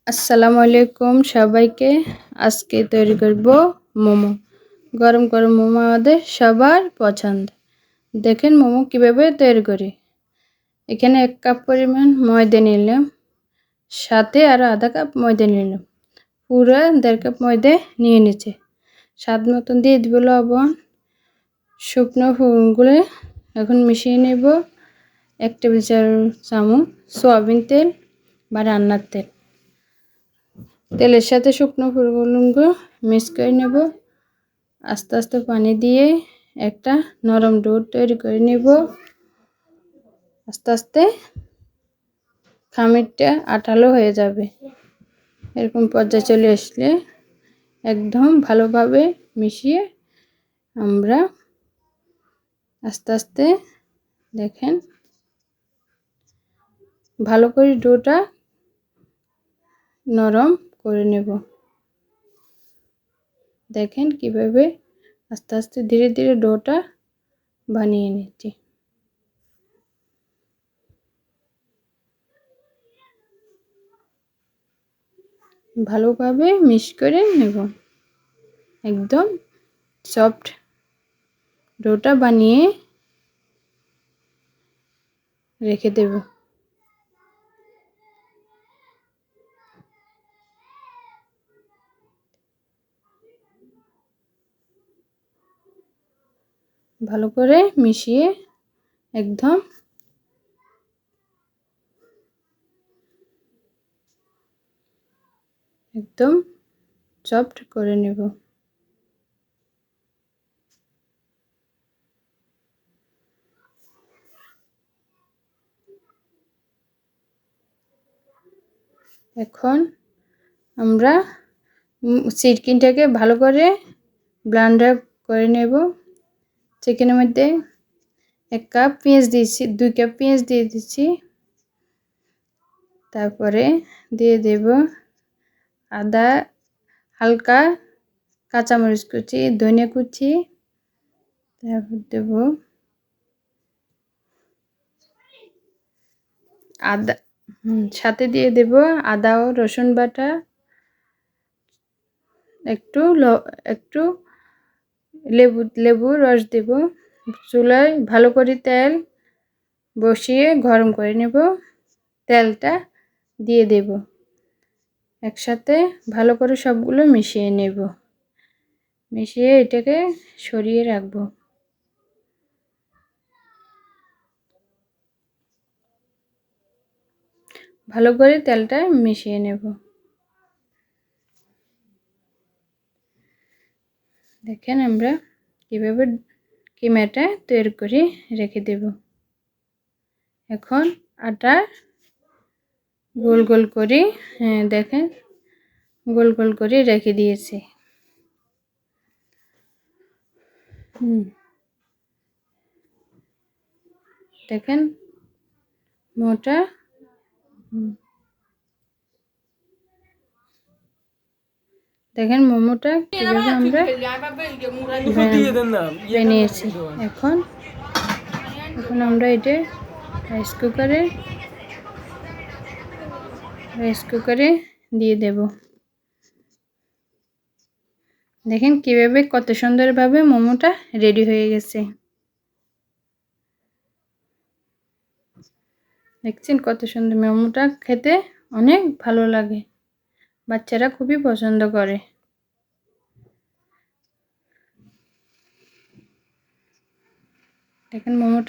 আসসালামু আলাইকুম সবাইকে। আজকে তৈরি করব মোমো। গরম গরম মোমো আমাদের সবার পছন্দ। দেখেন মোমো কিভাবে তৈরি করি। এখানে 1 কাপ পরিমাণ ময়দা নিলাম, সাথে আরও আধা কাপ ময়দা নিলাম। পুরো 1.5 কাপ ময়দা নিয়ে নিচ্ছে। স্বাদ মতন দিয়ে দিব লবণ। শুকনো উপকরণগুলো এখন মিশিয়ে নেব। 1 টেবিল চামচ সয়াবিন তেল বা রান্নার তেল। তেলের সাথে শুকনো উপকরণগুলো মিক্স করে নেব। আস্তে আস্তে পানি দিয়ে একটা নরম ডো তৈরি করে নেব। আস্তে আস্তে খামিরটা আঠালো হয়ে যাবে। এরকম পর্যায়ে চলে আসলে একদম ভালোভাবে মিশিয়ে আমরা আস্তে আস্তে দেখেন ভালো করে ডোটা নরম করে নেব। দেখেন কিভাবে আস্তে আস্তে ধীরে ধীরে ডোটা বানিয়ে নিচ্ছি। ভালোভাবে মিক্স করে নেব। একদম সফট ডোটা বানিয়ে রেখে দেব। ভালো করে মিশিয়ে একদম সফট করে নেব। এখন আমরা চিকেনটাকে ভালো করে ব্লেন্ডার করে নেব। চিকেনের মধ্যে 1 কাপ পেঁয়াজ দিয়েছি, 2 কাপ পেঁয়াজ দিয়ে দিচ্ছি। তারপরে দিয়ে দেব আদা, হালকা কাঁচামরিচ কুচি, ধনিয়া কুচি। তারপর দেব আদা, সাথে দিয়ে দেব আদা ও রসুন বাটা, একটু লেবু রস দেব। চুলায় ভালো করে তেল বসিয়ে গরম করে নেব। তেলটা দিয়ে দেব। একসাথে ভালো করে সবগুলো মিশিয়ে নেব। মিশিয়ে এটাকে সরিয়ে রাখব। ভালো করে তেলটা মিশিয়ে নেব। দেখেন আমরা কিভাবে কিমাটা তৈরি করে রেখে দেব। এখন আটা গোল গোল করে দেখেন গোল গোল করে রেখে দিয়েছি। দেখেন মোটা দেখেন মোমোটা কিভাবে আমরা বানিয়েছি। এখন আমরা এটা রাইস কুকারে দিয়ে দেব। দেখেন কিভাবে কত সুন্দরভাবে মোমোটা রেডি হয়ে গেছে। দেখছেন কত সুন্দর। মোমোটা খেতে অনেক ভালো লাগে, বাচ্চারা খুবই পছন্দ করে। দেখেন মোমোটা